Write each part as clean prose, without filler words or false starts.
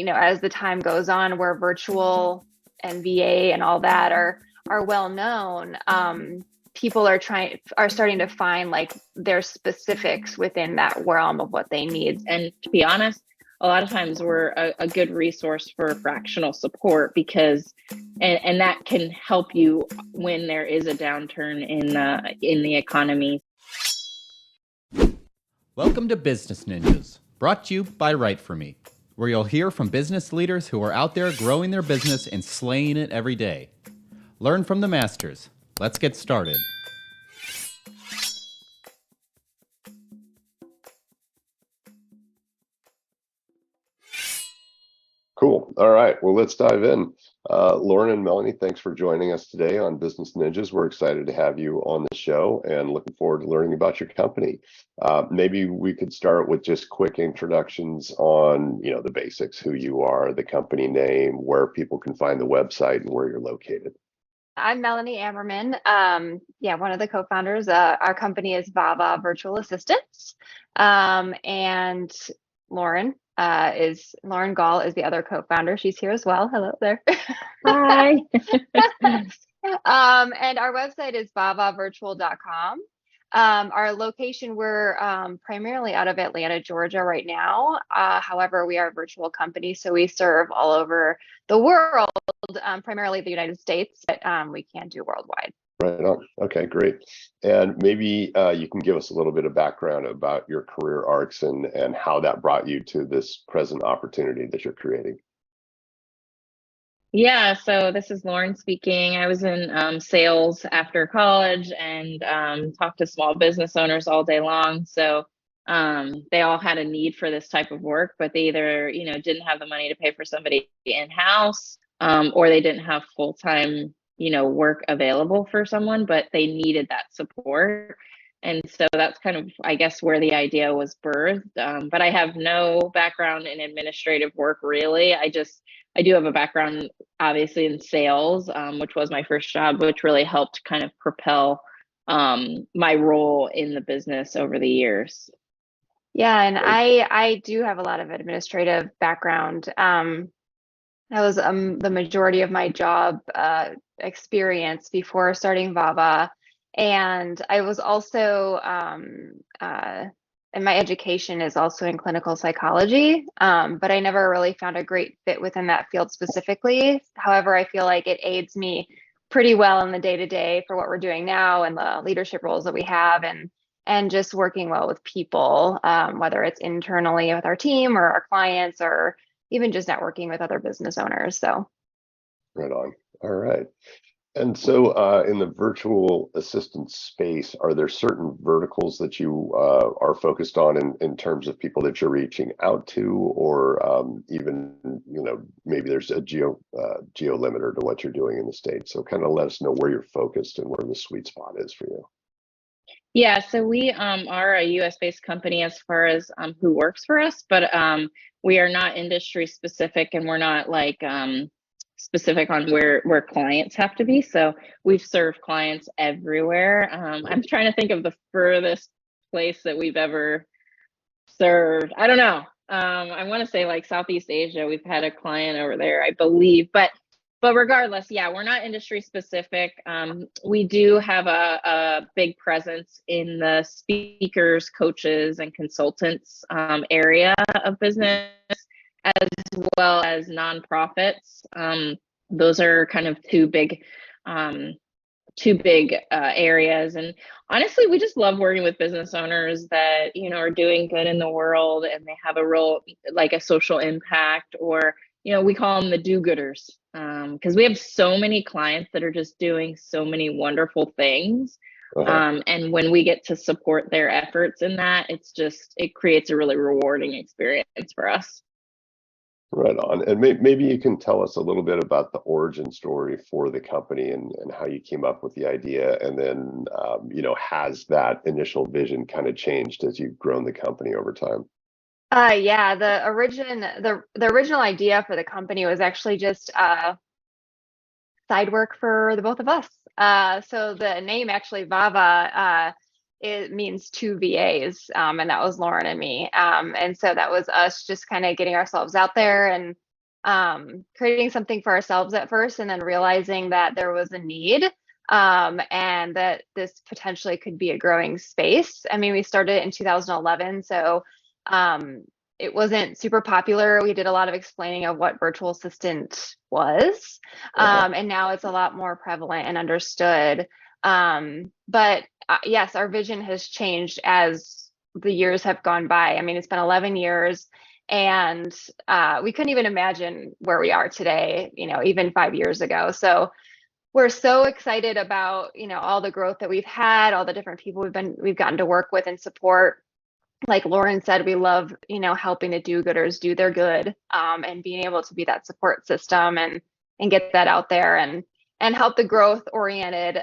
as the time goes on, where virtual and VA and all that are well known, people are starting to find like their specifics within that realm of what they need. And to be honest, a lot of times we're a good resource for fractional support because, and that can help you when there is a downturn in the economy. Welcome to Business Ninjas, brought to you by WriteForMe, where you'll hear from business leaders who are out there growing their business and slaying it every day. Learn from the masters. Let's get started. Cool. All right. Well, let's dive in. Lauren and Melanie, thanks for joining us today on Business Ninjas. We're excited to have you on the show and looking forward to learning about your company. Maybe we could start with just quick introductions on, the basics, who you are, the company name, where people can find the website, and where you're located. I'm Melanie Ammerman. One of the co-founders. Our company is VaVa Virtual Assistants. And Lauren Gall is the other co-founder. She's here as well. Hello there. Hi. And our website is vavavirtual.com. Our location, we're primarily out of Atlanta, Georgia right now. However, we are a virtual company, so we serve all over the world, primarily the United States, but we can do worldwide. Right on. Okay, great. And maybe you can give us a little bit of background about your career arcs and how that brought you to this present opportunity that you're creating. Yeah, so this is Lauren speaking. I was in sales after college and talked to small business owners all day long. So they all had a need for this type of work, but they either, didn't have the money to pay for somebody in-house, or they didn't have full-time, work available for someone, but they needed that support. And so that's kind of, I guess, where the idea was birthed. But I have no background in administrative work, really. I do have a background, obviously, in sales, which was my first job, which really helped kind of propel my role in the business over the years. Yeah, and I do have a lot of administrative background. That was the majority of my job experience before starting VaVa. And I was also, and my education is also in clinical psychology, but I never really found a great fit within that field specifically. However, I feel like it aids me pretty well in the day-to-day for what we're doing now and the leadership roles that we have, and just working well with people, whether it's internally with our team or our clients, or even just networking with other business owners. So, Right on. All right. And so in the virtual assistant space, are there certain verticals that you are focused on in terms of people that you're reaching out to, or even, maybe there's a geo limiter to what you're doing in the States? So kind of let us know where you're focused and where the sweet spot is for you. Yeah, so we are a US-based company as far as who works for us, but we are not industry specific, and we're not like specific on where clients have to be. So we've served clients everywhere. I'm trying to think of the furthest place that we've ever served. I don't know. I want to say like Southeast Asia. We've had a client over there, I believe, but regardless, yeah, we're not industry specific. We do have a big presence in the speakers, coaches, and consultants area of business, as well as nonprofits. Those are kind of two big areas. And honestly, we just love working with business owners that, are doing good in the world, and they have a real, like, a social impact, or, we call them the do-gooders, because we have so many clients that are just doing so many wonderful things. And when we get to support their efforts in that, it creates a really rewarding experience for us. Right on. And maybe you can tell us a little bit about the origin story for the company and how you came up with the idea, and then, has that initial vision kind of changed as you've grown the company over time? Yeah, the original idea for the company was actually just side work for the both of us. So the name, actually, VaVa, it means two VAs, and that was Lauren and me. And so that was us just kind of getting ourselves out there and creating something for ourselves at first, and then realizing that there was a need, and that this potentially could be a growing space. I mean, we started in 2011, so it wasn't super popular. We did a lot of explaining of what virtual assistant was, and now it's a lot more prevalent and understood. But yes, our vision has changed as the years have gone by. I mean, it's been 11 years, and we couldn't even imagine where we are today, even 5 years ago. So we're so excited about, all the growth that we've had, all the different people we've gotten to work with and support. Like Lauren said, we love, helping the do-gooders do their good, and being able to be that support system and get that out there and help the growth oriented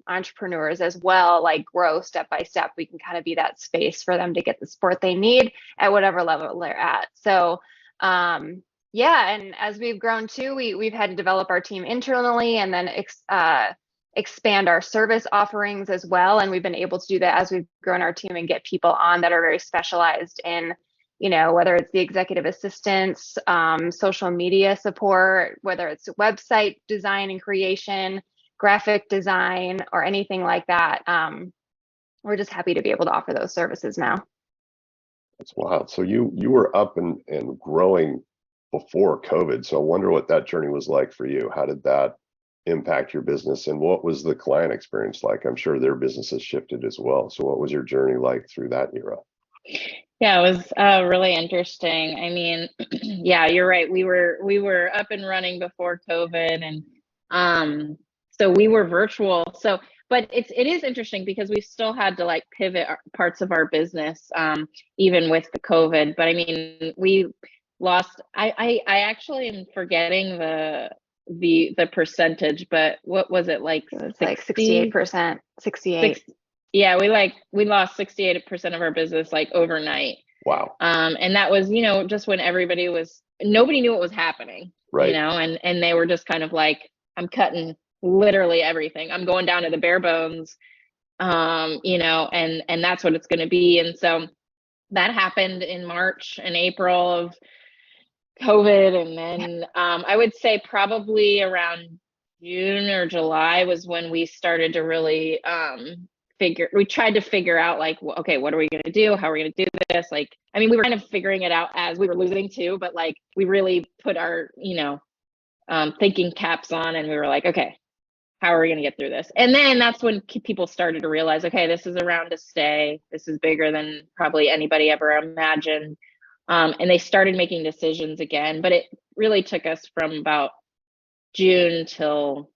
entrepreneurs as well, like grow step by step. We can kind of be that space for them to get the support they need at whatever level they're at. So yeah, and as we've grown too, we've had to develop our team internally and then expand our service offerings as well. And we've been able to do that as we've grown our team and get people on that are very specialized in, whether it's the executive assistants, social media support, whether it's website design and creation, graphic design, or anything like that. We're just happy to be able to offer those services now. That's wild. So you were up and growing before COVID. So I wonder what that journey was like for you. How did that impact your business, and what was the client experience like? I'm sure their business has shifted as well. So what was your journey like through that era? Yeah, it was really interesting. I mean, yeah, you're right. We were up and running before COVID, and so we were virtual. So, but it is interesting because we still had to like pivot parts of our business, even with the COVID. But I mean, we lost. I actually am forgetting the percentage, but what was it like? It was like 68%, 68. Yeah, we lost 68% of our business like overnight. Wow. And that was, just when nobody knew what was happening, right. And they were just kind of like, I'm cutting literally everything. I'm going down to the bare bones, and that's what it's going to be. And so that happened in March and April of COVID. And then I would say probably around June or July was when we started to really we tried to figure out like, okay, what are we going to do? How are we going to do this? Like, I mean, we were kind of figuring it out as we were losing too, but like we really put our, thinking caps on, and we were like, okay, how are we going to get through this? And then that's when people started to realize, okay, this is around to stay. This is bigger than probably anybody ever imagined. And they started making decisions again, but it really took us from about June till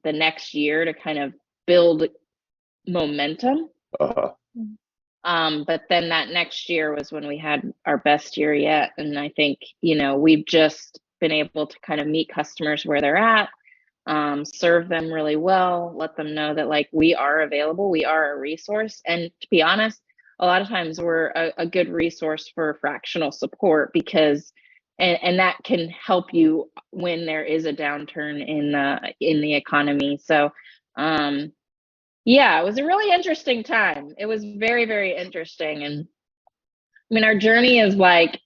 the next year to kind of build momentum. Uh-huh. But then that next year was when we had our best year yet. And I think, we've just been able to kind of meet customers where they're at, serve them really well, let them know that like we are available, we are a resource. And to be honest, a lot of times we're a good resource for fractional support because and that can help you when there is a downturn in the economy. So yeah, it was a really interesting time. It was very, very interesting. And I mean, our journey is like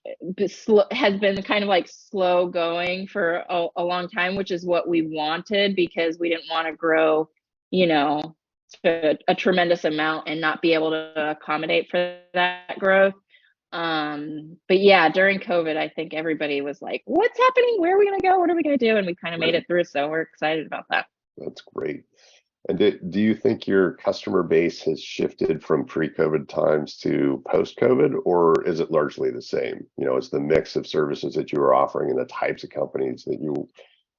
has been kind of like slow going for a long time, which is what we wanted because we didn't want to grow, to a tremendous amount and not be able to accommodate for that growth. But yeah, during COVID, I think everybody was like, what's happening? Where are we going to go? What are we going to do? And we kind of made it through. So we're excited about that. That's great. And do you think your customer base has shifted from pre-COVID times to post-COVID, or is it largely the same? It's the mix of services that you are offering and the types of companies that you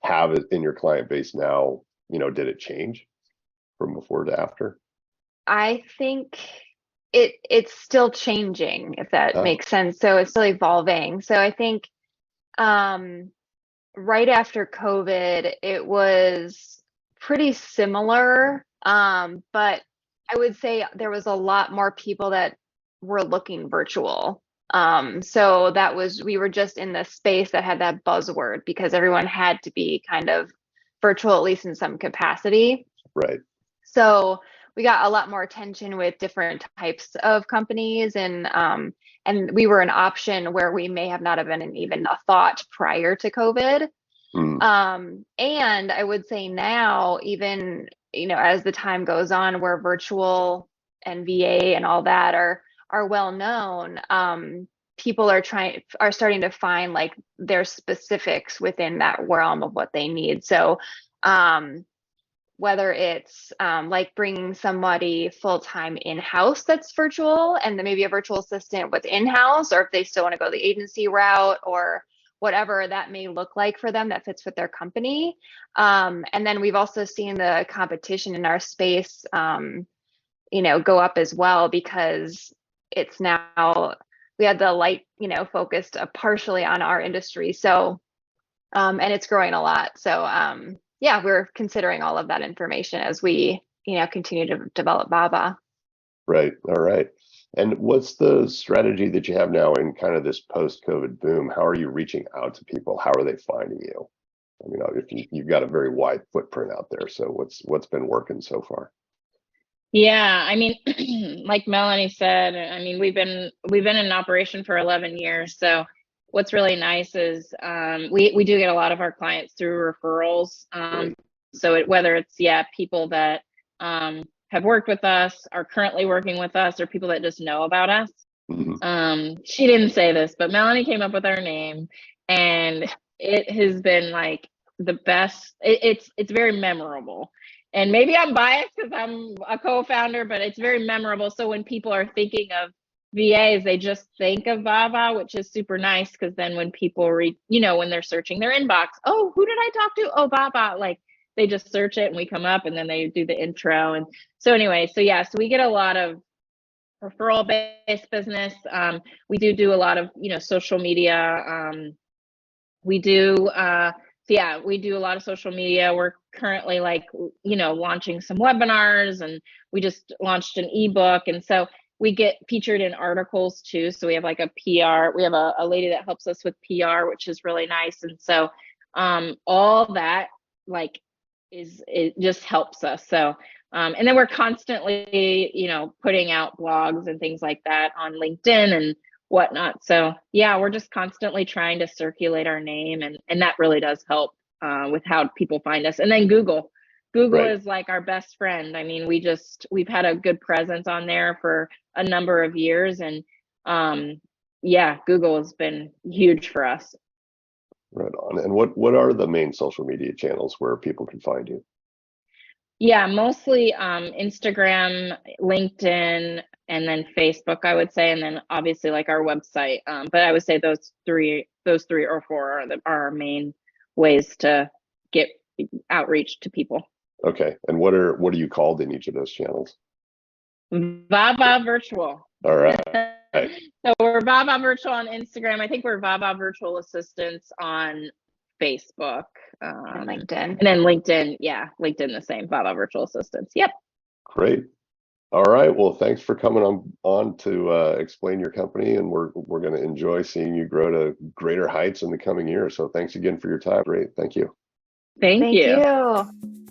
have in your client base now, did it change from before to after? I think it's still changing, if that makes sense. So it's still evolving. So I think right after COVID, it was pretty similar, but I would say there was a lot more people that were looking virtual. So we were just in the space that had that buzzword because everyone had to be kind of virtual, at least in some capacity. Right. So we got a lot more attention with different types of companies, and we were an option where we may have not have been even a thought prior to COVID. And I would say now, even, as the time goes on, where virtual and VA and all that are well known, people are starting to find like their specifics within that realm of what they need. So whether it's like bringing somebody full-time in-house that's virtual, and then maybe a virtual assistant with in-house, or if they still want to go the agency route, or whatever that may look like for them that fits with their company. And then we've also seen the competition in our space, go up as well, because it's now, we had the light, focused partially on our industry. So, and it's growing a lot. So, yeah, we're considering all of that information as we, continue to develop VaVa. Right. All right. And what's the strategy that you have now in kind of this post-COVID boom? How are you reaching out to people? How are they finding you? I mean, if you've got a very wide footprint out there, so what's been working so far? Yeah, I mean, like Melanie said, I mean, we've been in operation for 11 years. So what's really nice is we do get a lot of our clients through referrals. So whether it's people that have worked with us, are currently working with us, or people that just know about us. She didn't say this, but Melanie came up with our name, and it has been like the best. It's very memorable. And maybe I'm biased because I'm a co-founder, but it's very memorable. So when people are thinking of VAs, they just think of VaVa, which is super nice, because then when people read, when they're searching their inbox, oh, who did I talk to? Oh, VaVa. Like, they just search it and we come up, and then they do the intro. And so anyway, so we get a lot of referral based business. We do a lot of, social media. We do a lot of social media. We're currently launching some webinars, and we just launched an ebook. And so we get featured in articles too. So we have like a PR, we have a lady that helps us with PR, which is really nice. And so all that it just helps us. So and then we're constantly, putting out blogs and things like that on LinkedIn and whatnot. So we're just constantly trying to circulate our name, and that really does help with how people find us. And then Google right. is like our best friend. I mean, we've had a good presence on there for a number of years, and Google has been huge for us. Right on. And what are the main social media channels where people can find you? Yeah, mostly Instagram, LinkedIn, and then Facebook, I would say, and then obviously like our website. But I would say those three or four are our main ways to get outreach to people. Okay, and what are you called in each of those channels? VaVa Virtual. All right. So we're VaVa Virtual on Instagram. I think we're VaVa Virtual Assistants on Facebook. And LinkedIn. And then LinkedIn, LinkedIn the same, VaVa Virtual Assistants. Yep. Great. All right. Well, thanks for coming on to explain your company, and we're going to enjoy seeing you grow to greater heights in the coming year. So thanks again for your time. Great. Thank you. Thank you. You.